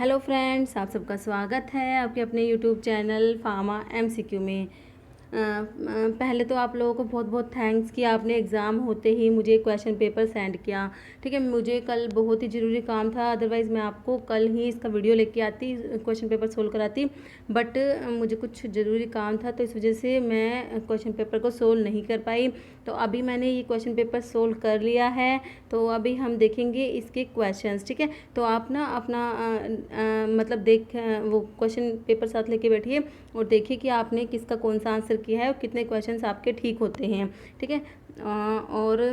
Hello friends, आप सबका स्वागत है आपके अपने यूट्यूब चैनल फार्मा एमसीक्यू में। पहले तो आप लोगों को बहुत बहुत थैंक्स कि आपने एग्ज़ाम होते ही मुझे क्वेश्चन पेपर सेंड किया। ठीक है, मुझे कल बहुत ही ज़रूरी काम था, अदरवाइज़ मैं आपको कल ही इसका वीडियो लेके आती, क्वेश्चन पेपर सोल्व कराती। बट मुझे कुछ ज़रूरी काम था, तो इस वजह से मैं क्वेश्चन पेपर को सोल्व नहीं कर पाई। तो अभी मैंने ये क्वेश्चन पेपर सोल्व कर लिया है, तो अभी हम देखेंगे इसके क्वेश्चंस। ठीक है, तो आप ना अपना मतलब वो क्वेश्चन पेपर साथ लेके बैठिए और देखिए कि आपने किसका कौन सा आंसर किया है और कितने क्वेश्चंस आपके ठीक होते हैं। ठीक है, और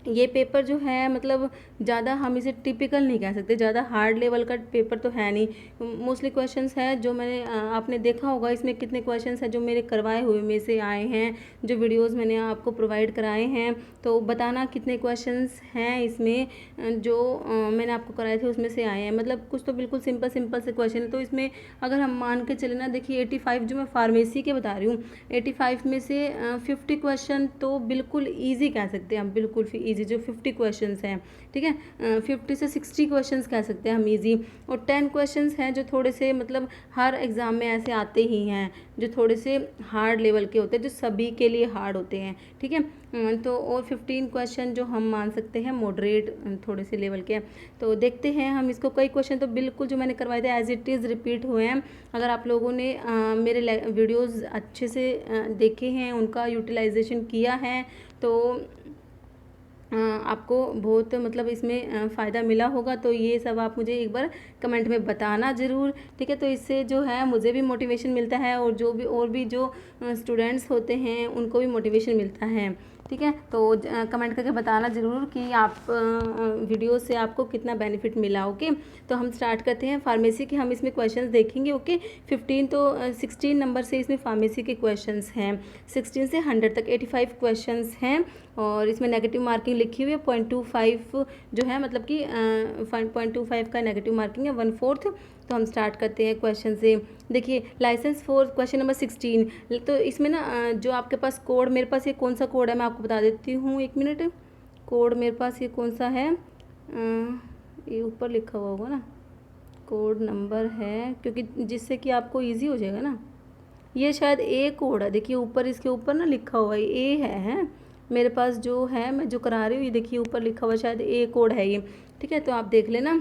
ये पेपर जो है मतलब ज़्यादा हम इसे टिपिकल नहीं कह सकते, ज़्यादा हार्ड लेवल का पेपर तो है नहीं। मोस्टली क्वेश्चंस है जो मैंने आपने देखा होगा, इसमें कितने क्वेश्चंस हैं जो मेरे करवाए हुए में से आए हैं, जो वीडियोस मैंने आपको प्रोवाइड कराए हैं। तो बताना कितने क्वेश्चंस हैं इसमें जो मैंने आपको कराए थे उसमें से आए हैं। मतलब कुछ तो बिल्कुल सिंपल सिंपल से क्वेश्चन है, तो इसमें अगर हम मान के चले ना, देखिए 85 जो मैं फार्मेसी के बता रही हूँ, 85 में से 50 क्वेश्चन तो बिल्कुल ईजी कह सकते हैं हम, बिल्कुल ईजी जो 50 क्वेश्चंस हैं। ठीक है, 50 से 60 क्वेश्चंस कह सकते हैं हम ईजी। और 10 क्वेश्चंस हैं जो थोड़े से मतलब हर एग्ज़ाम में ऐसे आते ही हैं, जो थोड़े से हार्ड लेवल के होते हैं, जो सभी के लिए हार्ड होते हैं। ठीक है, तो और 15 क्वेश्चन जो हम मान सकते हैं मॉडरेट थोड़े से लेवल के हैं। तो देखते हैं हम इसको। कई क्वेश्चन तो बिल्कुल जो मैंने करवाए थे एज इट इज़ रिपीट हुए हैं। अगर आप लोगों ने मेरे वीडियोज़ अच्छे से देखे हैं, उनका यूटिलाइजेशन किया है, तो आपको बहुत मतलब इसमें फ़ायदा मिला होगा। तो ये सब आप मुझे एक बार कमेंट में बताना ज़रूर। ठीक है, तो इससे जो है मुझे भी मोटिवेशन मिलता है और भी जो स्टूडेंट्स होते हैं उनको भी मोटिवेशन मिलता है। ठीक है, तो कमेंट करके बताना ज़रूर कि आप वीडियो से आपको कितना बेनिफिट मिला। ओके, तो हम स्टार्ट करते हैं फार्मेसी के। हम इसमें क्वेश्चंस देखेंगे। ओके, 15 तो 16 नंबर से इसमें फार्मेसी के क्वेश्चंस हैं। 16 से 100 तक 85 क्वेश्चंस हैं और इसमें नेगेटिव मार्किंग लिखी हुई है 0.25 जो है, मतलब कि 0.25 का नेगेटिव मार्किंग है, 1/4। तो हम स्टार्ट करते हैं क्वेश्चन से। देखिए लाइसेंस फॉर क्वेश्चन नंबर 16। तो इसमें ना जो आपके पास कोड, मेरे पास ये कौन सा कोड है मैं आपको बता देती हूँ, 1 मिनट। कोड मेरे पास ये कौन सा है, ये ऊपर लिखा हुआ होगा ना, कोड नंबर है, क्योंकि जिससे कि आपको ईजी हो जाएगा ना। ये शायद ए कोड है, देखिए ऊपर, इसके ऊपर ना लिखा हुआ है ए है मेरे पास जो है, मैं जो करा रही हूँ, ये देखिए ऊपर लिखा हुआ शायद ए कोड है ये। ठीक है, तो आप देख लेना।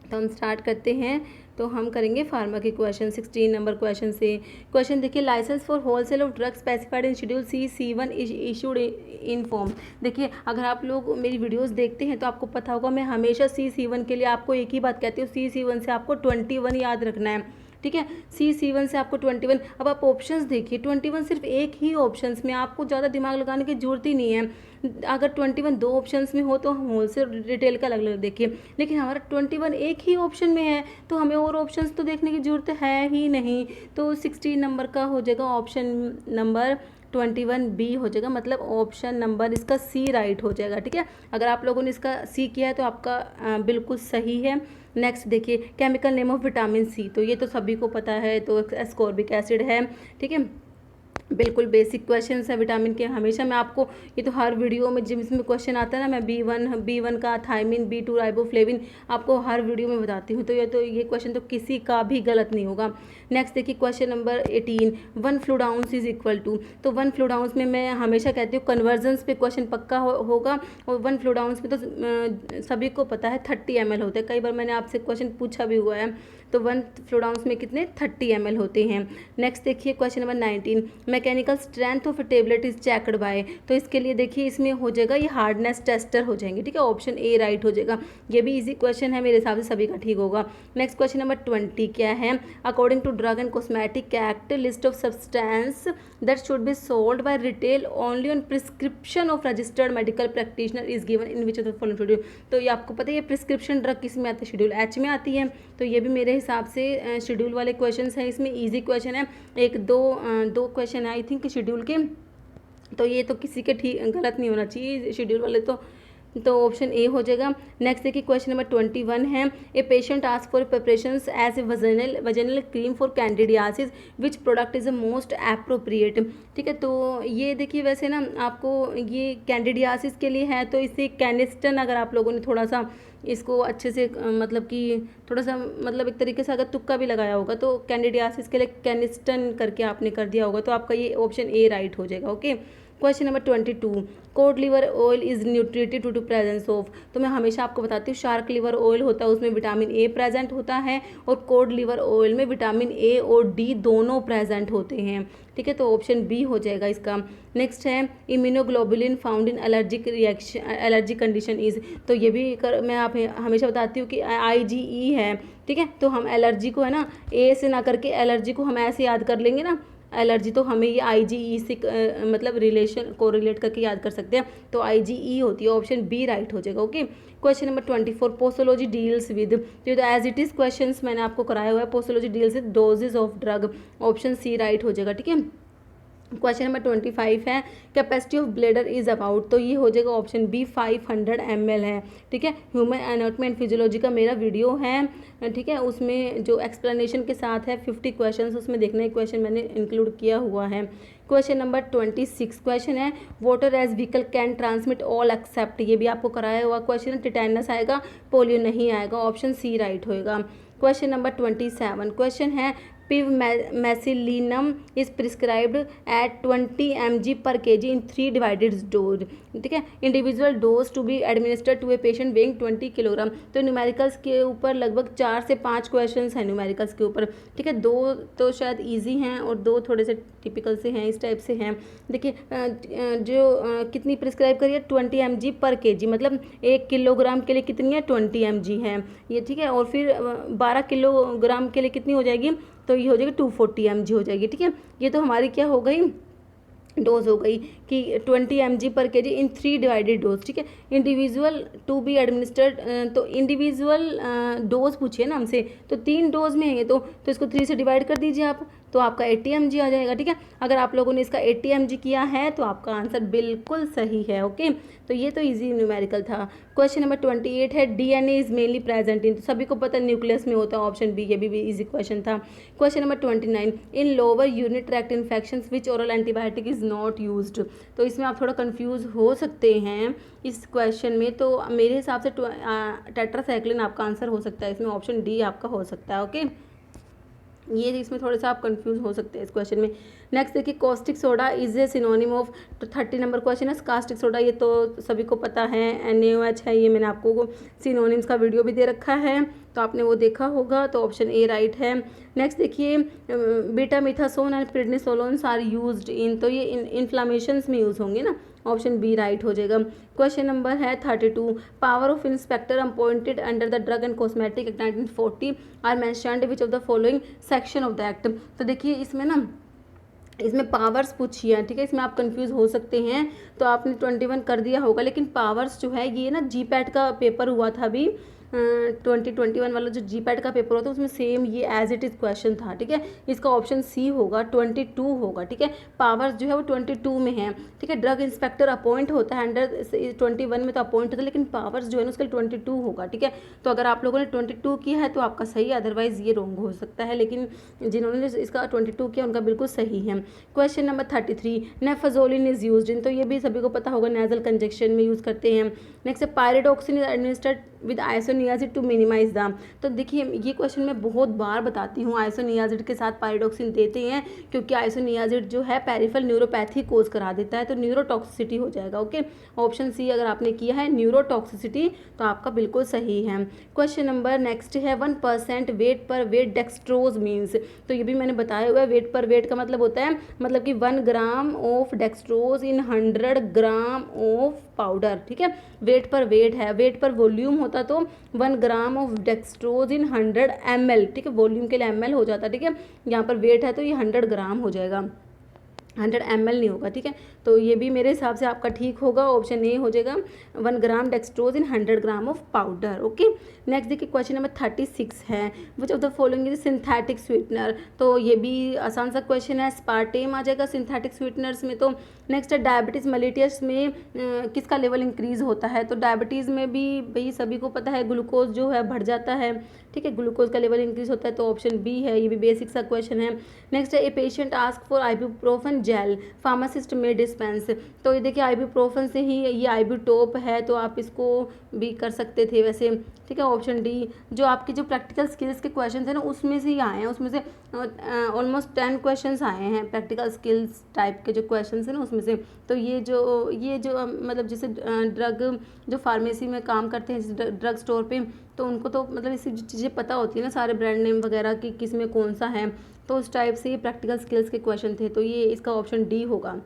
तो हम स्टार्ट करते हैं। तो हम करेंगे फार्मा के क्वेश्चन 16 नंबर क्वेश्चन से। क्वेश्चन देखिए, licence for wholesale of drugs specified in schedule C1 issued in form. देखिए अगर आप लोग मेरी वीडियोस देखते हैं तो आपको पता होगा मैं हमेशा C1 के लिए आपको एक ही बात कहती हूँ, C1 से आपको 21 याद रखना है। ठीक है, C1 से आपको 21। अब आप ऑप्शंस देखिए, 21 सिर्फ एक ही ऑप्शंस में, आपको ज़्यादा दिमाग लगाने की जरूरत ही नहीं है। अगर 21 दो ऑप्शंस में हो तो होलसेल रिटेल का अलग अलग देखिए, लेकिन हमारा 21 एक ही ऑप्शन में है, तो हमें और ऑप्शंस तो देखने की ज़रूरत है ही नहीं। तो 16 नंबर का हो जाएगा ऑप्शन नंबर 21B हो जाएगा, मतलब ऑप्शन नंबर इसका C राइट हो जाएगा। ठीक है, अगर आप लोगों ने इसका C किया है तो आपका बिल्कुल सही है। नेक्स्ट देखिए, chemical name of vitamin C, तो ये तो सभी को पता है, तो एस्कॉर्बिक एसिड है। ठीक है, बिल्कुल बेसिक क्वेश्चन है विटामिन के। हमेशा मैं आपको, ये तो हर वीडियो में जिसमें क्वेश्चन आता है ना, मैं B1 का थायमिन, B2 राइबोफ्लेविन आपको हर वीडियो में बताती हूँ। तो ये क्वेश्चन तो किसी का भी गलत नहीं होगा। नेक्स्ट देखिए question number 18, 1 fluid ounce is equal to. तो 1 फ्लूइड आउंस में मैं हमेशा कहती हूँ कन्वर्जन्स पे क्वेश्चन पक्का होगा, और 1 फ्लूइड आउंस में तो सभी को पता है 30 ml होते हैं। कई बार मैंने आपसे क्वेश्चन पूछा भी हुआ है। तो 1 फ्लूइड आउंस में कितने 30 ml होते हैं। नेक्स्ट देखिए question number 19, mechanical strength of a tablet is checked by. तो इसके लिए देखिए इसमें हो जाएगा ये हार्डनेस टेस्टर हो जाएंगे। ठीक है, ऑप्शन ए राइट हो जाएगा। ये भी इजी क्वेश्चन है, मेरे हिसाब से सभी का ठीक होगा। नेक्स्ट क्वेश्चन नंबर 20 क्या है, according to drug and cosmetic act list of substance that should be sold by retail only on prescription of registered medical practitioner is given in which of the following schedule. तो ये आपको पता है, ये prescription drug किस में आती है, शेड्यूल H में आती है। तो ये भी मेरे हिसाब से शेड्यूल वाले क्वेश्चन हैं, इसमें ईजी क्वेश्चन है। एक दो क्वेश्चन है आई थिंक शेड्यूल के, तो ये तो किसी के ठीक गलत नहीं होना चाहिए शेड्यूल वाले, तो ऑप्शन ए हो जाएगा। नेक्स्ट देखिए क्वेश्चन नंबर 21 है, a patient ask for preparations as a vaginal cream for candidiasis which product is the most appropriate. ठीक है, तो ये देखिए वैसे ना आपको ये कैंडिडियासिस के लिए है, तो इससे कैनिस्टन अगर आप लोगों ने थोड़ा सा इसको अच्छे से मतलब कि थोड़ा सा मतलब एक तरीके से अगर तुक्का भी लगाया होगा तो कैंडिडियासिस के लिए कैनिस्टन करके आपने कर दिया होगा, तो आपका ये ऑप्शन ए राइट हो जाएगा। Okay, question number 22, cod liver oil is nutritive to presence of. तो मैं हमेशा आपको बताती हूँ शार्क लिवर ऑयल होता है उसमें विटामिन ए प्रेजेंट होता है, और कोड लिवर ऑयल में विटामिन ए और डी दोनों प्रेजेंट होते हैं। ठीक है, तो ऑप्शन बी हो जाएगा इसका। नेक्स्ट है immunoglobulin found in allergic reaction allergy condition is. तो ये भी मैं आप हमेशा बताती हूँ कि IgE है। ठीक है, तो हम एलर्जी को है ना ए से ना करके एलर्जी को हम ऐसे याद कर लेंगे ना, एलर्जी तो हमें ये IgE से मतलब रिलेशन कोरिलेट करके याद कर सकते हैं, तो IgE होती है, ऑप्शन बी राइट हो जाएगा। Okay, question number 24, posology deals with, जो एज इट इज़ क्वेश्चंस मैंने आपको कराया हुआ है, posology deals with doses of drug, option C right हो जाएगा। ठीक है, क्वेश्चन नंबर 25 है capacity of bladder is about, तो ये हो जाएगा ऑप्शन बी 500 ml है। ठीक है, ह्यूमन एनाटॉमी एंड फिजियोलॉजी का मेरा वीडियो है, ठीक है, उसमें जो एक्सप्लेनेशन के साथ है 50 क्वेश्चन, उसमें देखना एक क्वेश्चन मैंने इंक्लूड किया हुआ है। क्वेश्चन नंबर 26 क्वेश्चन है water as vehicle can transmit all except, ये भी आपको कराया हुआ क्वेश्चन, टिटेनस आएगा, पोलियो नहीं आएगा, ऑप्शन सी राइट होएगा। क्वेश्चन नंबर 27 क्वेश्चन है pivmecillinam is prescribed at 20 mg per kg in 3 divided dose. ठीक है, individual dose to be administered to a patient weighing 20 kilogram. तो न्यूमेरिकल्स के ऊपर लगभग 4 से 5 क्वेश्चंस हैं न्यूमेरिकल्स के ऊपर। ठीक है, 2 तो शायद इजी हैं और 2 थोड़े से टिपिकल से हैं, इस टाइप से हैं। देखिए जो कितनी प्रिस्क्राइब करिए 20 mg पर kg, मतलब 1 किलोग्राम के लिए कितनी है 20 mg है ये। ठीक है, और फिर 12 किलोग्राम के लिए कितनी हो जाएगी, तो ये हो जाएगी 240 mg हो जाएगी। ठीक है, ये तो हमारी क्या हो गई डोज हो गई कि 20 mg per kg in 3 divided dose. ठीक है, इंडिविजुअल टू बी एडमिनिस्टर्ड, तो इंडिविजुअल डोज पूछिए ना हमसे, तो 3 डोज में है ये, तो इसको 3 से डिवाइड कर दीजिए आप, तो आपका 80 mg आ जाएगा। ठीक है, अगर आप लोगों ने इसका 80 mg किया है तो आपका आंसर बिल्कुल सही है। ओके, तो ये तो इजी न्यूमेरिकल था। क्वेश्चन नंबर 28 है DNA is mainly present in, तो सभी को पता है न्यूक्लियस में होता है, ऑप्शन बी, ये भी इजी क्वेश्चन था। Question number 29 in lower unit tract infections which oral antibiotic is not used, तो इसमें आप थोड़ा कंफ्यूज हो सकते हैं इस क्वेश्चन में, तो मेरे हिसाब से टेट्रासाइक्लिन आपका आंसर हो सकता है इसमें, ऑप्शन डी आपका हो सकता है। ओके, ये इसमें थोड़ा सा आप कंफ्यूज हो सकते हैं इस क्वेश्चन में। नेक्स्ट देखिए caustic soda is a synonym of, तो 30 नंबर क्वेश्चन है कास्टिक सोडा, ये तो सभी को पता है NaOH है, ये मैंने आपको सिनोनिम्स का वीडियो भी दे रखा है, तो आपने वो देखा होगा, तो ऑप्शन ए राइट है। नेक्स्ट देखिए बीटामिथासोन एंड प्रेडनिसोलोन्स आर यूज्ड इन, तो ये इन्फ्लामेशंस में यूज़ होंगे ना, ऑप्शन बी राइट हो जाएगा। क्वेश्चन नंबर है 32 power of inspector appointed under the drug and cosmetic act 1940 are mentioned which of the following section of the act. तो देखिए इसमें ना इसमें पावर्स पूछी है। ठीक है, इसमें आप कंफ्यूज हो सकते हैं, तो आपने 21 कर दिया होगा, लेकिन पावर्स जो है ये ना GPAT का पेपर हुआ था अभी 2021 वाला जो GPAT का पेपर होता है उसमें सेम ये एज इट इज़ क्वेश्चन था। ठीक है, इसका ऑप्शन सी होगा 22 होगा। ठीक है, पावर्स जो है वो 22 में है। ठीक है, ड्रग इंस्पेक्टर अपॉइंट होता है अंडर 21 में तो अपॉइंट होता है, लेकिन पावर्स जो है ना उसका 22 होगा। ठीक है, तो अगर आप लोगों ने 22 किया है तो आपका सही है, अदरवाइज ये रॉन्ग हो सकता है, लेकिन जिन्होंने इसका 22 किया उनका बिल्कुल सही है। Question number 33 naphazoline is used in, तो ये भी सभी को पता होगा नेजल कंजक्शन में यूज़ करते हैं। नेक्स्ट है pyridoxine is administered with isoniazid to minimise the, तो देखिए ये क्वेश्चन मैं बहुत बार बताती हूँ, आइसोनियाजिड के साथ पायरिडोक्सिन देते हैं क्योंकि आइसोनियाजिड जो है पेरिफेरल न्यूरोपैथी कोज करा देता है, तो न्यूरोटॉक्सिसिटी हो जाएगा। ओके, ऑप्शन सी अगर आपने किया है न्यूरोटॉक्सिसिटी तो आपका बिल्कुल सही है। क्वेश्चन नंबर नेक्स्ट है 1% वेट पर वेट डेक्सट्रोज मीन्स, तो ये भी मैंने बताया हुआ है, वेट पर वेट का मतलब होता है मतलब कि 1 gram of dextrose in 100 gram of powder. ठीक है, वेट पर वेट है, वेट पर वॉल्यूम होता तो 1 gram of dextrose in 100 ml। ठीक है, वॉल्यूम के लिए ml हो जाता। ठीक है, यहाँ पर वेट है तो ये 100 ग्राम हो जाएगा, 100 ml नहीं होगा। ठीक है, तो ये भी मेरे हिसाब से आपका ठीक होगा, ऑप्शन ए हो जाएगा 1 gram dextrose in 100 gram of powder. Okay, next देखिए क्वेश्चन नंबर 36 है which of the following is synthetic sweetener, तो ये भी आसान सा क्वेश्चन है, स्पार्टेम आ जाएगा सिंथेटिक स्वीटनर्स में। तो नेक्स्ट है डायबिटीज़ मेलिटस में किसका लेवल इंक्रीज होता है, तो डायबिटीज़ में भी भाई सभी को पता है ग्लूकोज जो है बढ़ जाता है, ठीक है, ग्लूकोज का लेवल इंक्रीज होता है तो ऑप्शन बी है, ये भी बेसिक सा क्वेश्चन है। नेक्स्ट है a patient ask for ibuprofen gel pharmacist में डिस्पेंस, तो ये देखिए आइबुप्रोफेन से ही ये आइबुटोप है तो आप इसको भी कर सकते थे वैसे, ठीक है। ऑप्शन डी, जो आपके जो प्रैक्टिकल स्किल्स के क्वेश्चन है ना उसमें से ही आए हैं, उसमें से ऑलमोस्ट 10 क्वेश्चन आए हैं प्रैक्टिकल स्किल्स टाइप के जो क्वेश्चन है ना उसमें से। तो ये जो मतलब जैसे ड्रग जो फार्मेसी में काम करते हैं ड्रग स्टोर पे, तो उनको तो मतलब ऐसी चीज़ें पता होती है ना सारे ब्रांड नेम वगैरह कि किस में कौन सा है, तो उस टाइप से ये प्रैक्टिकल स्किल्स के क्वेश्चन थे, तो ये इसका ऑप्शन डी होगा।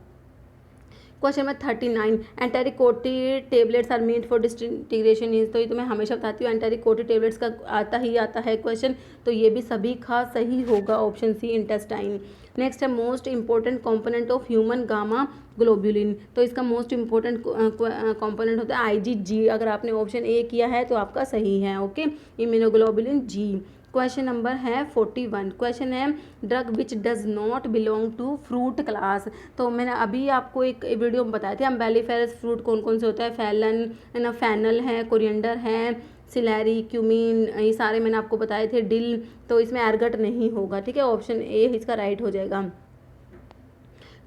Question number 39, enteric coated tablets are made for disintegration is, तो ये तो मैं हमेशा बताती हूँ एंटेरिकोटिड टेबलेट्स का आता है क्वेश्चन, तो ये भी सभी का सही होगा, ऑप्शन सी इंटेस्टाइन। नेक्स्ट है most important component of human gamma globulin, तो इसका मोस्ट इंपॉर्टेंट कंपोनेंट होता है IgG, अगर आपने ऑप्शन ए किया है तो आपका सही है, okay, immunoglobulin G. Question number है 41, क्वेश्चन है drug which does not belong to fruit class, तो मैंने अभी आपको एक वीडियो में बताए थे अम्बेलिफेरस फ्रूट कौन कौन से होता है, फैलन है ना, फैनल है, कोरिएंडर है, सिलेरी, क्यूमीन, ये सारे मैंने आपको बताए थे, डिल, तो इसमें एरगट नहीं होगा, ठीक है, ऑप्शन ए इसका राइट हो जाएगा।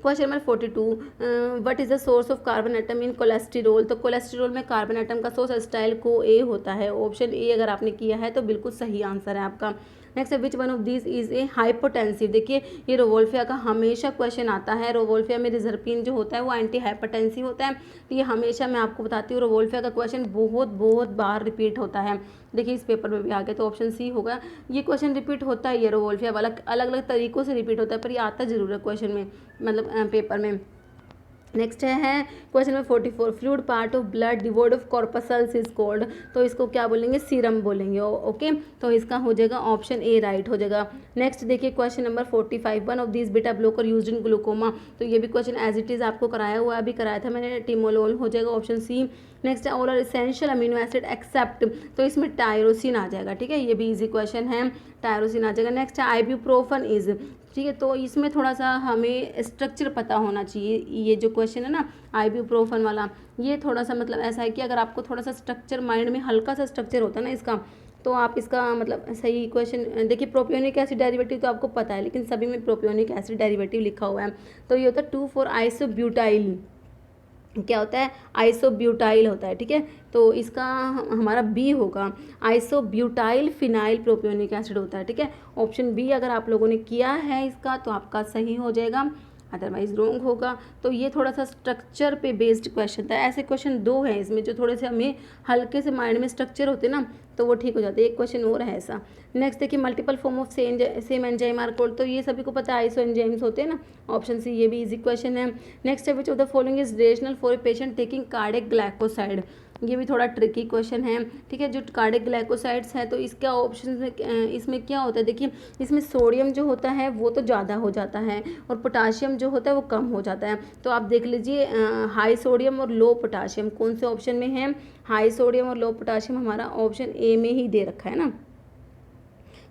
Question number 42, what is the source of carbon atom in cholesterol, तो कोलेस्ट्रॉल में कार्बन एटम का सोर्स एसिटाइल को ए होता है, ऑप्शन ए अगर आपने किया है तो बिल्कुल सही आंसर है आपका। नेक्स्ट है which one of this is a hypotensive, देखिए ये रोवोल्फिया का हमेशा क्वेश्चन आता है, रोवोल्फिया में रिजर्पिन जो होता है वो एंटी हाइपोटेंसिव होता है, तो ये हमेशा मैं आपको बताती हूँ रोवोल्फिया का क्वेश्चन बहुत बार रिपीट होता है, देखिए इस पेपर में भी आ गया, तो ऑप्शन सी होगा। ये क्वेश्चन रिपीट होता है, ये रोवोल्फिया वाला अलग अलग तरीकों से रिपीट होता है पर ये आता जरूर है क्वेश्चन में, मतलब पेपर में। नेक्स्ट है question number 44, fluid part of blood devoid of corpuscles is called, तो इसको क्या बोलेंगे, सीरम बोलेंगे, ओके, तो इसका हो जाएगा ऑप्शन ए राइट हो जाएगा। नेक्स्ट देखिए question number 45, one of this beta blocker used in glaucoma, तो ये भी क्वेश्चन एज इट इज़ आपको कराया हुआ है, अभी कराया था मैंने, टिमोलोल हो जाएगा, ऑप्शन सी। नेक्स्ट है all are essential amino acid except, तो इसमें टायरोसिन आ जाएगा, ठीक है, ये भी इजी क्वेश्चन है, टायरोसिन आ जाएगा। नेक्स्ट है आइबुप्रोफेन इज, ठीक है, तो इसमें थोड़ा सा हमें स्ट्रक्चर पता होना चाहिए, ये जो क्वेश्चन है ना आइबुप्रोफेन वाला, ये थोड़ा सा मतलब ऐसा है कि अगर आपको थोड़ा सा स्ट्रक्चर माइंड में हल्का सा स्ट्रक्चर होता है ना इसका, तो आप इसका मतलब सही क्वेश्चन देखिए। प्रोपियोनिक एसिड डेरिवेटिव तो आपको पता है, लेकिन सभी में प्रोपियोनिक एसिड डेरिवेटिव लिखा हुआ है, तो ये होता है 2,4 आइसोब्यूटाइल, क्या होता है, आइसोब्यूटाइल होता है, ठीक है, तो इसका हमारा बी होगा, आइसोब्यूटाइल फिनाइल प्रोपियोनिक एसिड होता है, ठीक है, ऑप्शन बी अगर आप लोगों ने किया है इसका तो आपका सही हो जाएगा, अदरवाइज रॉन्ग होगा। तो ये थोड़ा सा स्ट्रक्चर पे बेस्ड क्वेश्चन था, ऐसे क्वेश्चन दो हैं इसमें जो थोड़े से हमें हल्के से माइंड में स्ट्रक्चर होते ना तो वो ठीक हो जाते हैं, एक क्वेश्चन और है ऐसा। नेक्स्ट देखिए multiple form of same enzyme are called, तो ये सभी को पता है आइसो एंजाइम्स होते हैं ना, ऑप्शन सी, ये भी इजी क्वेश्चन है। नेक्स्ट है which of the following is rational for a patient taking cardiac glycoside, ये भी थोड़ा ट्रिकी क्वेश्चन है, ठीक है, जो कार्डियक ग्लाइकोसाइड्स है तो इसका ऑप्शन इसमें क्या होता है, देखिए इसमें सोडियम जो होता है वो तो ज़्यादा हो जाता है और पोटाशियम जो होता है वो कम हो जाता है, तो आप देख लीजिए हाई सोडियम और लो पोटाशियम कौन से ऑप्शन में है, हाई सोडियम और लो पोटाशियम हमारा ऑप्शन ए में ही दे रखा है ना,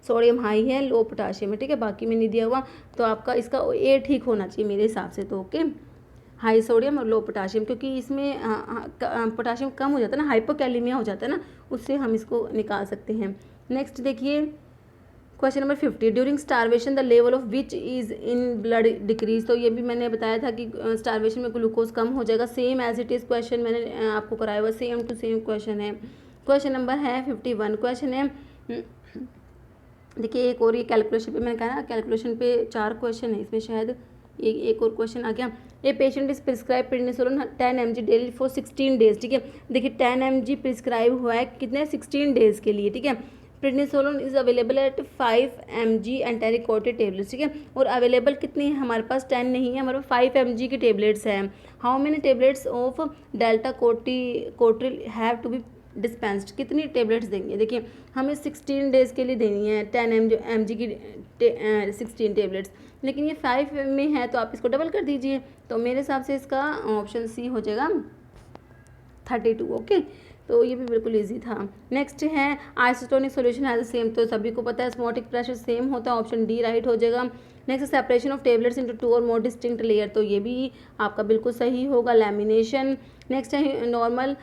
सोडियम हाई है, लो पोटाशियम है, ठीक है, बाकी में नहीं दिया हुआ, तो आपका इसका ए ठीक होना चाहिए मेरे हिसाब से, तो ओके, हाई सोडियम और लो पोटाशियम, क्योंकि इसमें पोटाशियम कम हो जाता है ना, हाइपोकैलेमिया हो जाता है ना, उससे हम इसको निकाल सकते हैं। नेक्स्ट देखिए question number 50, during starvation the level of which is in blood decrease, तो ये भी मैंने बताया था कि स्टारवेशन में ग्लूकोज कम हो जाएगा, same as it is question मैंने आपको कराया हुआ, सेम टू सेम क्वेश्चन है। क्वेश्चन नंबर है 51, क्वेश्चन है देखिए एक और ये कैलकुलेशन पे मैंने कहा ना, कैलकुलेशन पे 4 क्वेश्चन है इसमें, शायद एक और क्वेश्चन आ गया। A patient is prescribe prednisolone 10 mg daily for 16 days, ठीक है, देखिए 10 mg प्रिस्क्राइब हुआ है कितने 16 डेज के लिए, ठीक है, prednisolone is available at 5 mg enteric coated tablets, ठीक है, और अवेलेबल कितनी है हमारे पास, 10 नहीं है, हमारे पास 5 mg की टेबलेट्स हैं। How many tablets of Deltacortril have to be dispensed, कितनी टेबलेट्स देंगे, देखिए हमें 16 डेज़ के लिए देनी है 10 mg की 16 टेबलेट्स, लेकिन ये 5 में है तो आप इसको डबल कर दीजिए, तो मेरे हिसाब से इसका ऑप्शन सी हो जाएगा 32, ओके, तो ये भी बिल्कुल इजी था। नेक्स्ट है आइसोटोनिक सॉल्यूशन हैज सेम, तो सभी को पता है ऑस्मोटिक प्रेशर सेम होता है, ऑप्शन डी राइट हो जाएगा। Next separation of tablets into 2 और मोर डिस्टिंक्ट लेयर, तो ये भी आपका बिल्कुल सही होगा, लैमिनेशन। नेक्स्ट है normal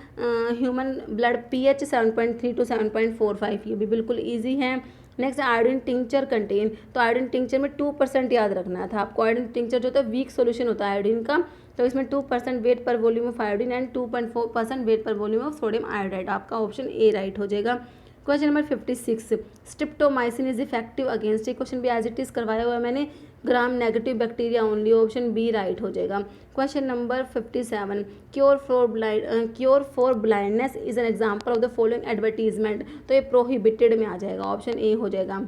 human blood pH 7.3 to 7.45, ये भी बिल्कुल ईजी है। नेक्स्ट आयोडीन टिंचर कंटेन, तो आयोडीन टिंचर में 2% याद रखना था आपको। आयोडीन टिंचर जो होता है वीक सोल्यूशन होता है आयोडीन का, तो इसमें 2% weight per volume of iodine and 2.4% weight per volume of sodium iodide. आपका ऑप्शन ए राइट हो जाएगा। Question number 56, streptomycin is effective against, ये क्वेश्चन भी एज इट इज करवाया हुआ है मैंने, gram negative bacteria only, option B right हो जाएगा। Question number 57, cure for blindness is an example of the following advertisement, तो ये प्रोहिबिटेड में आ जाएगा, ऑप्शन ए हो जाएगा।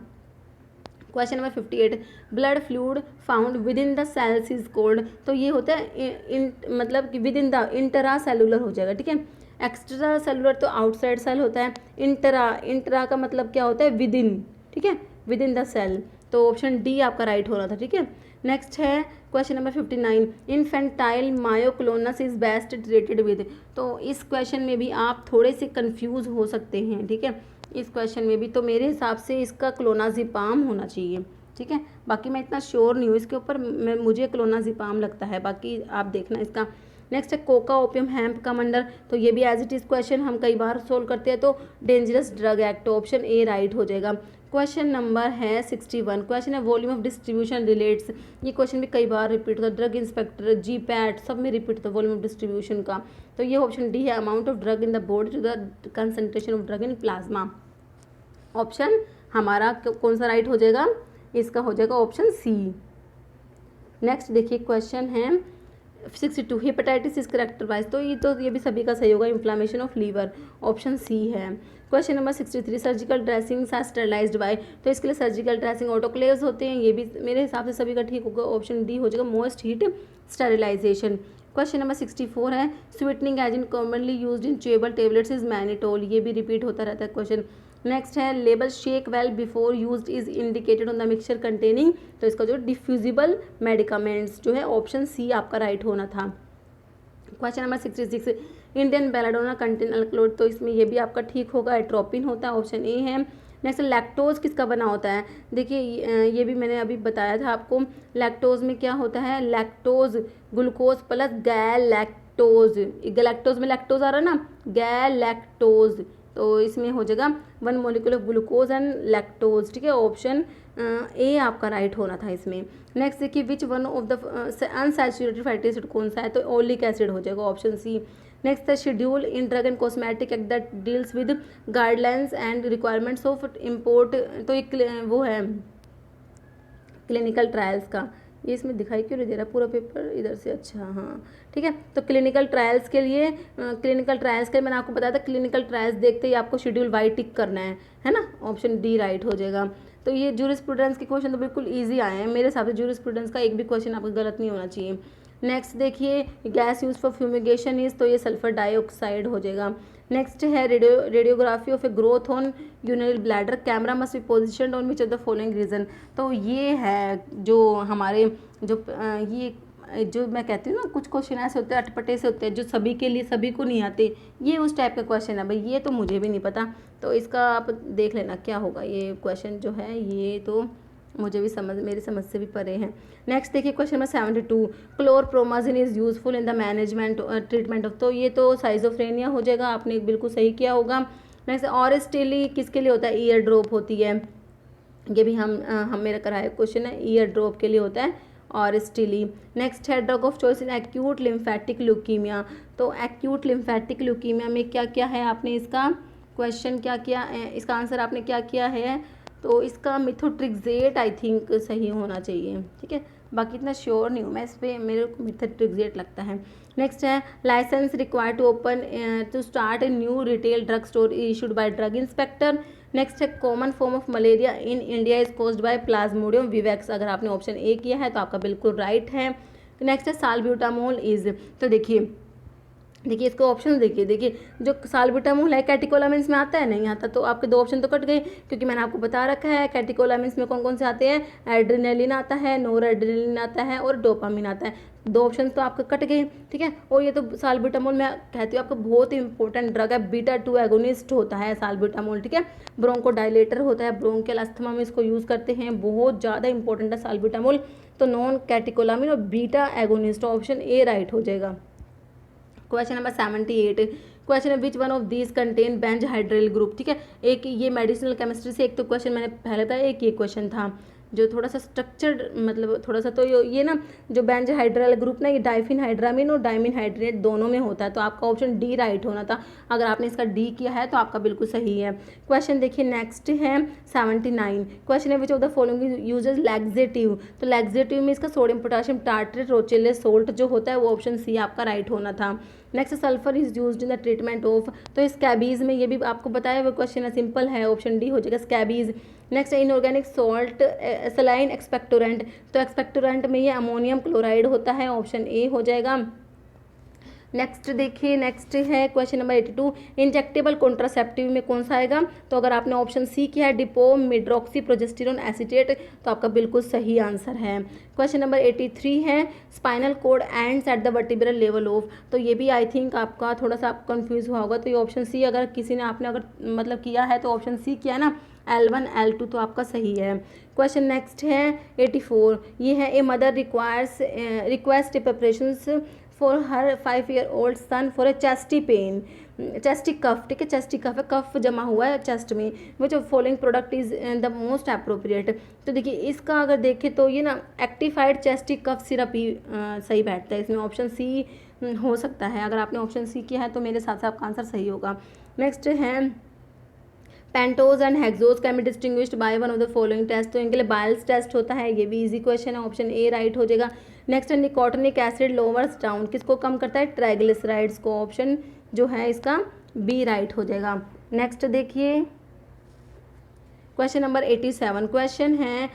Question number 58, blood fluid found with in the cells is called, तो ये होता है मतलब कि with in the intra cellular हो जाएगा, ठीक है। एक्स्ट्रा सेलुलर तो आउटसाइड सेल होता है, इंटरा का मतलब क्या होता है, विद इन, ठीक है, विद इन द सेल, तो ऑप्शन डी आपका राइट हो रहा था, ठीक है। नेक्स्ट है question number 59, infantile myoclonus is best treated with, तो इस क्वेश्चन में भी आप थोड़े से कंफ्यूज हो सकते हैं, ठीक है, इस क्वेश्चन में भी, तो मेरे हिसाब से इसका क्लोनाजिपाम होना चाहिए, ठीक है। बाकी मैं इतना श्योर नहीं हूँ इसके ऊपर, मुझे क्लोनाजिपाम लगता है, बाकी आप देखना इसका। नेक्स्ट है कोका ओपियम हैम्प का मंडर, तो ये भी एज इट इज क्वेश्चन हम कई बार सोल्व करते हैं, तो dangerous drug act, option A right हो जाएगा। क्वेश्चन नंबर है 61, क्वेश्चन है वॉल्यूम ऑफ डिस्ट्रीब्यूशन रिलेट्स, ये क्वेश्चन भी कई बार रिपीट होता है, ड्रग इंस्पेक्टर, जीपैट, सब में रिपीट होता है वॉल्यूम ऑफ डिस्ट्रीब्यूशन का, तो ये ऑप्शन डी है, amount of drug in the body to the concentration of drug in plasma. Option हमारा कौन सा राइट हो जाएगा, इसका हो जाएगा ऑप्शन सी। नेक्स्ट देखिए क्वेश्चन है 62, हेपेटाइटिस इज करेक्टराइज, तो ये भी सभी का सही होगा, inflammation of liver, option C है। Question number 63, surgical dressing sterilised by, तो इसके लिए सर्जिकल ड्रेसिंग ऑटोक्लेव्स होते हैं, ये भी मेरे हिसाब से सभी का ठीक होगा, ऑप्शन डी हो जाएगा, most heat sterilisation. Question number 64 है sweetening agent commonly used in chewable tablets is mannitol, ये भी रिपीट होता रहता है क्वेश्चन। नेक्स्ट है label shake well before used is indicated on the mixture containing, तो इसका जो डिफ्यूजिबल मेडिकामेंट्स जो है, ऑप्शन सी आपका राइट होना था। Question number 66, Indian belladonna contain alkaloid, तो इसमें ये भी आपका ठीक होगा, एट्रोपिन होता है, ऑप्शन ए है। नेक्स्ट लैक्टोज किसका बना होता है, देखिए ये भी मैंने अभी बताया था आपको, लैक्टोज में क्या होता है, लैक्टोज ग्लूकोज प्लस गैलैक्टोज, गैलैक्टोज में लैक्टोज आ रहा है ना, गैलैक्टोज, तो इसमें हो जाएगा 1 molecule of glucose and lactose, ठीक है, ऑप्शन ए आपका राइट होना था इसमें। नेक्स्ट देखिए विच one of the unsaturated fatty acid कौन सा है, तो ओलिक एसिड हो जाएगा, ऑप्शन सी। नेक्स्ट है schedule in drug and cosmetic act that deals with guidelines and requirements of import, तो एक वो है क्लिनिकल ट्रायल्स का, ये इसमें दिखाई क्यों नहीं दे रहा पूरा पेपर इधर से, अच्छा हाँ ठीक है, तो क्लिनिकल ट्रायल्स के लिए मैंने आपको बताया था, क्लिनिकल ट्रायल्स देखते ही आपको शेड्यूल वाई टिक करना है ना, ऑप्शन डी राइट हो जाएगा। तो ये जूरिस्प्रूडेंस के क्वेश्चन तो बिल्कुल ईजी आए हैं मेरे हिसाब से, जूरिस्प्रूडेंस का एक भी क्वेश्चन आपका गलत नहीं होना चाहिए। नेक्स्ट देखिए gas use for fumigation is, तो ये सल्फर डाइऑक्साइड हो जाएगा। नेक्स्ट है radiography of a growth on urinary bladder, camera must be positioned on which of the following region, तो ये है जो हमारे जो मैं कहती हूँ ना, कुछ क्वेश्चन ऐसे होते हैं अटपटे से होते हैं जो सभी के लिए, सभी को नहीं आते, ये उस टाइप का क्वेश्चन है भाई, ये तो मुझे भी नहीं पता, तो इसका आप देख लेना क्या होगा, ये क्वेश्चन जो है ये तो मुझे भी मेरी समझ से भी परे हैं। नेक्स्ट देखिए question number 72, chlorpromazine is useful in the management treatment of, तो ये तो साइजोफ्रेनिया हो जाएगा, आपने बिल्कुल सही किया होगा। नेक्स्ट ऑरेस्टेली किसके लिए होता है, ईयर ड्रॉप होती है, ये भी हम मेरा कराया क्वेश्चन है, ईयर ड्रॉप के लिए होता है ऑरेस्टेली। नेक्स्ट है drug of choice in acute lymphatic leukaemia, तो एक्यूट लिम्फेटिक ल्यूकीमिया में क्या क्या है, आपने इसका क्वेश्चन क्या किया, इसका आंसर आपने क्या किया है, तो इसका मिथोट्रिक्सेट आई थिंक सही होना चाहिए, ठीक है, बाकी इतना श्योर नहीं हूँ मैं इस पर, मेरे को मिथोट्रिक्सेट लगता है। नेक्स्ट है licence required to open to start a new retail drug store issued by drug inspector. Next है common form of malaria in India is caused by plasmodium vivax, अगर आपने ऑप्शन ए किया है तो आपका बिल्कुल राइट है। नेक्स्ट है साल्ब्यूटामोल इज, तो देखिए इसको ऑप्शन देखिए जो साल्ब्यूटामोल है कैटेकोलामिन्स में आता है, नहीं आता, तो आपके दो ऑप्शन तो कट गए, क्योंकि मैंने आपको बता रखा है कैटेकोलामिन्स में कौन कौन से आते हैं, एड्रेनलिन आता है, नोर एड्रेनलिन आता है और डोपामिन आता है, दो ऑप्शन तो आपके कट गए, ठीक है। और ये तो साल्ब्यूटामोल मैं कहती हूँ आपका बहुत ही इंपॉर्टेंट ड्रग है, बीटा-2 एगोनिस्ट होता है साल्ब्यूटामोल, ठीक है, ब्रोंकोडाइलेटर होता है, ब्रोंकियल अस्थमा में इसको यूज़ करते हैं, बहुत ज़्यादा इंपॉर्टेंट है साल्ब्यूटामोल, तो नॉन कैटेकोलामिन और beta agonist, option A right हो जाएगा। क्वेश्चन नंबर 78, क्वेश्चन है which one of these contain benzhydryl group. ठीक है, एक ये मेडिसिनल केमिस्ट्री से एक तो क्वेश्चन मैंने पहले था, एक ये क्वेश्चन था जो थोड़ा सा स्ट्रक्चर्ड मतलब थोड़ा सा, तो ये ना जो बेंज हाइड्राइल ग्रुप ना ये डाइफिन हाइड्रामिन और डाइमिन हाइड्रेट दोनों में होता है, तो आपका ऑप्शन डी राइट होना था। अगर आपने इसका डी किया है तो आपका बिल्कुल सही है। क्वेश्चन देखिए नेक्स्ट है 79, क्वेश्चन है which of the following uses laxative. तो लैक्सेटिव में इसका सोडियम पोटाशियम टार्ट्रेट रोचेले सोल्ट जो होता है वो ऑप्शन सी आपका राइट होना था। Next sulphur is used in the treatment of, तो स्कैबीज में ये भी आपको बताया हुआ क्वेश्चन है, सिंपल है, ऑप्शन डी हो जाएगा scabies. Next inorganic salt saline expectorant, तो एक्सपेक्टोरेंट में ये अमोनियम क्लोराइड होता है, ऑप्शन ए हो जाएगा। नेक्स्ट देखिए नेक्स्ट है क्वेश्चन नंबर 82, इंजेक्टेबल कॉन्ट्रासेप्टिव में कौन सा आएगा। तो अगर आपने ऑप्शन सी किया है डिपो मिड्रोक्सी प्रोजेस्टेरोन एसीटेट, तो आपका बिल्कुल सही आंसर है। क्वेश्चन नंबर 83 है spinal cord ends at the vertebral level of, तो ये भी आई थिंक आपका थोड़ा सा आप कंफ्यूज हुआ होगा, तो ये ऑप्शन सी अगर किसी ने आपने अगर मतलब किया है तो ऑप्शन सी किया है ना, L1 L2, तो आपका सही है। क्वेश्चन नेक्स्ट है 84, ये है a mother request preparations for her 5-year-old son for a chesty pain, chesty cough. ठीक है, चेस्टी कफ है, कफ जमा हुआ है चेस्ट में, which of following product is the most appropriate. तो देखिए इसका अगर देखें तो ये ना एक्टिफाइड चेस्टी कफ सिरप ही सही बैठता है इसमें, ऑप्शन सी हो सकता है। अगर आपने ऑप्शन सी किया है तो मेरे साथ से आपका आंसर सही होगा। नेक्स्ट है pentose and hexose can be distinguished by one of the following test, तो इनके लिए बाइल्स टेस्ट होता है, ये भी इजी क्वेश्चन है, ऑप्शन ए राइट हो जाएगा। नेक्स्ट है निकोटिनिक एसिड लोअर्स डाउन, किसको कम करता है, ट्राइग्लिसराइड्स को, ऑप्शन जो है इसका बी राइट हो जाएगा। नेक्स्ट देखिए क्वेश्चन नंबर 87, क्वेश्चन है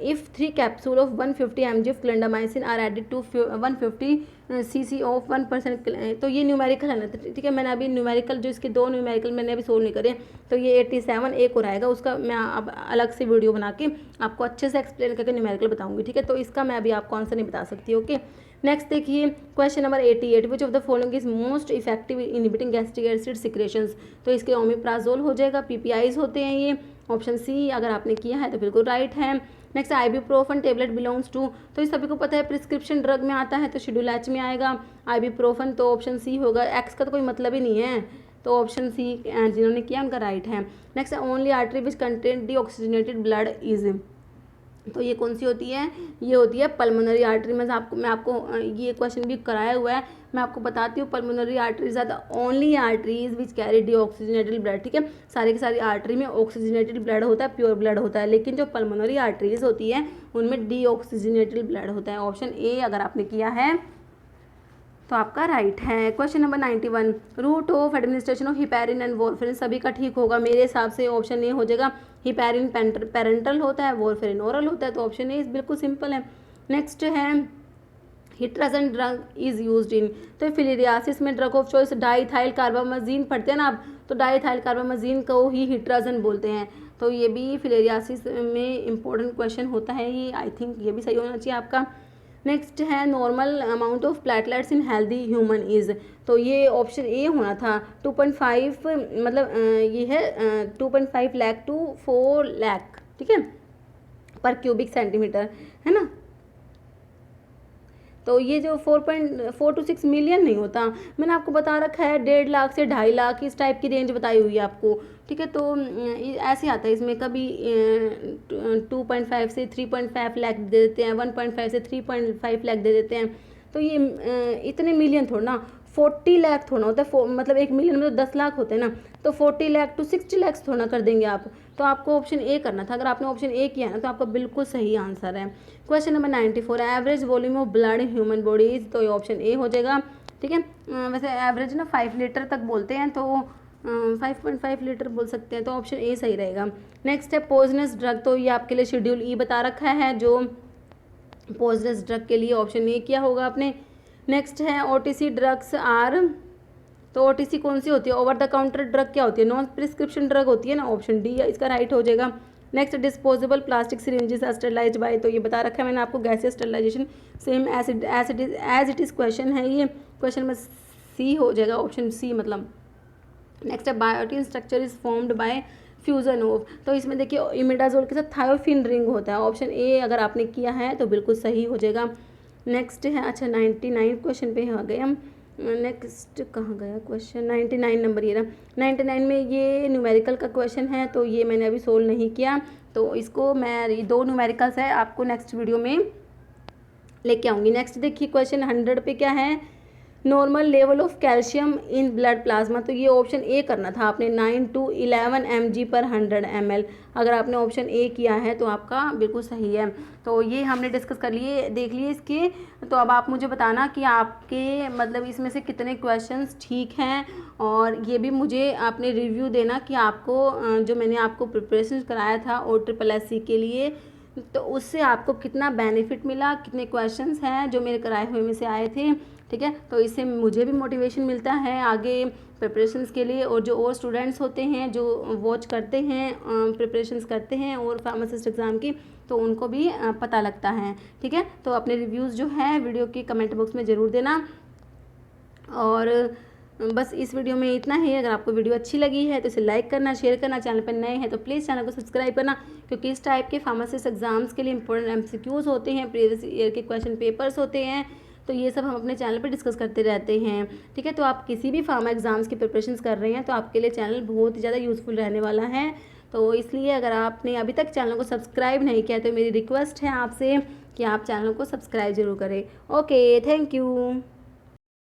if 3 capsule of 150 mg of clindamycin are added to 150 cc of 1%, तो ये न्यूमेरिकल है ना, ठीक है, मैंने अभी न्यूमेरिकल जो इसके दो न्यूमेरिकल मैंने अभी सोल्व नहीं करे, तो ये 87 एक और आएगा, उसका मैं अब अलग से वीडियो बना के आपको अच्छे से एक्सप्लेन करके न्यूमेरिकल बताऊंगी। ठीक है, तो इसका मैं अभी आपको आंसर नहीं बता सकती। ओके, नेक्स्ट देखिए question number 88, which of the following is most effective inhibiting gastric acid secretions, तो इसके ओमेप्राजोल हो जाएगा, पीपीआईज होते हैं ये, ऑप्शन सी अगर आपने किया है तो बिल्कुल राइट है। नेक्स्ट आइबुप्रोफन टेबलेट बिलोंग्स टू, तो इस सभी को पता है प्रिस्क्रिप्शन ड्रग में आता है, तो शेड्यूल एच में आएगा आइबुप्रोफन, तो ऑप्शन सी होगा, एक्स का तो कोई मतलब ही नहीं है, तो ऑप्शन सी जिन्होंने किया उनका राइट है। Next only artery which contain deoxygenated blood is, तो ये कौन सी होती है, ये होती है पल्मोनरी आर्टरी। मैं आपको ये क्वेश्चन भी कराया हुआ है, मैं आपको बताती हूँ। Pulmonary arteries are the only arteries which carry deoxygenated blood. ठीक है, सारी की सारी आर्टरी में ऑक्सीजनेटेड ब्लड होता है, प्योर ब्लड होता है, लेकिन जो पल्मोनरी आर्टरीज होती है उनमें डीऑक्सीजनेटेड ब्लड होता है, ऑप्शन ए अगर आपने किया है तो आपका राइट है। Question number 91, route of administration of heparin and warfarin, सभी का ठीक होगा मेरे हिसाब से, ऑप्शन ए हो जाएगा। हिपैरिन पेरेंटल होता है, वॉरफेरिन ओरल होता है, तो ऑप्शन ए बिल्कुल सिंपल है। नेक्स्ट है हिट्राजन ड्रग इज यूज्ड इन, तो फिलिरियासिस में ड्रग ऑफ चॉइस डाईथाइल कार्बामाजीन पढ़ते हैं ना आप, तो डाईथाइल कार्बामाजीन को ही हिट्राजन बोलते हैं, तो ये भी फिलिरियासिस में इंपॉर्टेंट क्वेश्चन होता है ये, आई थिंक ये भी सही होना चाहिए आपका। नेक्स्ट है normal amount of platelets in healthy human is, तो ये ऑप्शन ए होना था। 2.5 मतलब ये है 2.5 लाख टू 4 लाख, ठीक है, पर क्यूबिक सेंटीमीटर है ना, तो ये जो 4.4 to 6 मिलियन नहीं होता, मैंने आपको बता रखा है 1.5 लाख से 2.5 लाख इस टाइप की रेंज बताई हुई है आपको। ठीक है, तो ऐसे आता है इसमें, कभी 2.5 से 3.5 लाख दे देते हैं, 1.5 से 3.5 लाख दे देते हैं, तो ये इतने मिलियन थोड़ा ना, 40 लाख थोड़ा होता है, मतलब 1 मिलियन में तो 10 लाख होते हैं ना, तो 40 लाख टू 60 लाख थोड़ा कर देंगे आप, तो आपको ऑप्शन ए करना था। अगर आपने ऑप्शन ए किया ना तो आपका बिल्कुल सही आंसर है। Question number 94, average volume of blood in human bodies, तो ये ऑप्शन ए हो जाएगा। ठीक है, वैसे एवरेज ना 5 लीटर तक बोलते हैं, तो 5.5 लीटर बोल सकते हैं, तो ऑप्शन ए सही रहेगा। नेक्स्ट है पॉइजनस ड्रग, तो ये आपके लिए शेड्यूल ई बता रखा है, जो पॉइजनस ड्रग के लिए ऑप्शन ए किया होगा आपने। नेक्स्ट है ओटीसी ड्रग्स आर, तो ओटीसी कौन सी होती है, ओवर द काउंटर ड्रग क्या होती है, नॉन प्रिस्क्रिप्शन ड्रग होती है ना, ऑप्शन डी इसका राइट हो जाएगा। Next disposable plastic syringes sterilised by, तो ये बता रखा है मैंने आपको, गैसीय sterilisation same as it is question है ये, क्वेश्चन में सी हो जाएगा, ऑप्शन सी मतलब। नेक्स्ट है biotin structure is formed by fusion of, तो इसमें देखिए इमिडाजोल के साथ थायोफिन रिंग होता है, ऑप्शन ए अगर आपने किया है तो बिल्कुल सही हो जाएगा। नेक्स्ट है अच्छा 99 क्वेश्चन पे आ गए हम। नेक्स्ट कहाँ गया क्वेश्चन, 99 नंबर, ये रहा 99 में ये न्यूमेरिकल का क्वेश्चन है, तो ये मैंने अभी सोल्व नहीं किया, तो इसको मैं, ये 2 न्यूमेरिकल्स है, आपको नेक्स्ट वीडियो में लेके आऊँगी। नेक्स्ट देखिए क्वेश्चन 100 पे क्या है, normal level of calcium in blood plasma, तो ये ऑप्शन ए करना था आपने, 9 to 11 mg/100 ml। अगर आपने ऑप्शन ए किया है तो आपका बिल्कुल सही है। तो ये हमने डिस्कस कर लिए, देख लिए इसके। तो अब आप मुझे बताना कि आपके मतलब इसमें से कितने क्वेश्चंस ठीक हैं, और ये भी मुझे आपने रिव्यू देना कि आपको जो मैंने आपको प्रिपरेशन कराया था OSSC के लिए, तो उससे आपको कितना बेनिफिट मिला, कितने क्वेश्चंस हैं जो मेरे कराए हुए में से आए थे, ठीक है। तो इससे मुझे भी मोटिवेशन मिलता है आगे प्रिपरेशंस के लिए, और जो और स्टूडेंट्स होते हैं जो वॉच करते हैं, प्रिपरेशंस करते हैं और फार्मासिस्ट एग्ज़ाम की, तो उनको भी पता लगता है, ठीक है। तो अपने रिव्यूज़ जो है वीडियो के कमेंट बॉक्स में ज़रूर देना। और बस इस वीडियो में इतना ही। अगर आपको वीडियो अच्छी लगी है तो इसे लाइक करना, शेयर करना, चैनल पर नए हैं तो प्लीज़ चैनल को सब्सक्राइब करना, क्योंकि इस टाइप के फार्मासिस्ट एग्जाम्स के लिए इंपॉर्टेंट MCQs होते हैं, प्रीवियस ईयर के क्वेश्चन पेपर्स होते हैं, तो ये सब हम अपने चैनल पर डिस्कस करते रहते हैं, ठीक है। तो आप किसी भी फार्मा एग्ज़ाम्स की प्रिपरेशन कर रहे हैं तो आपके लिए चैनल बहुत ही ज़्यादा यूज़फुल रहने वाला है। तो इसलिए अगर आपने अभी तक चैनल को सब्सक्राइब नहीं किया तो मेरी रिक्वेस्ट है आपसे कि आप चैनल को सब्सक्राइब ज़रूर करें। Okay, thank you.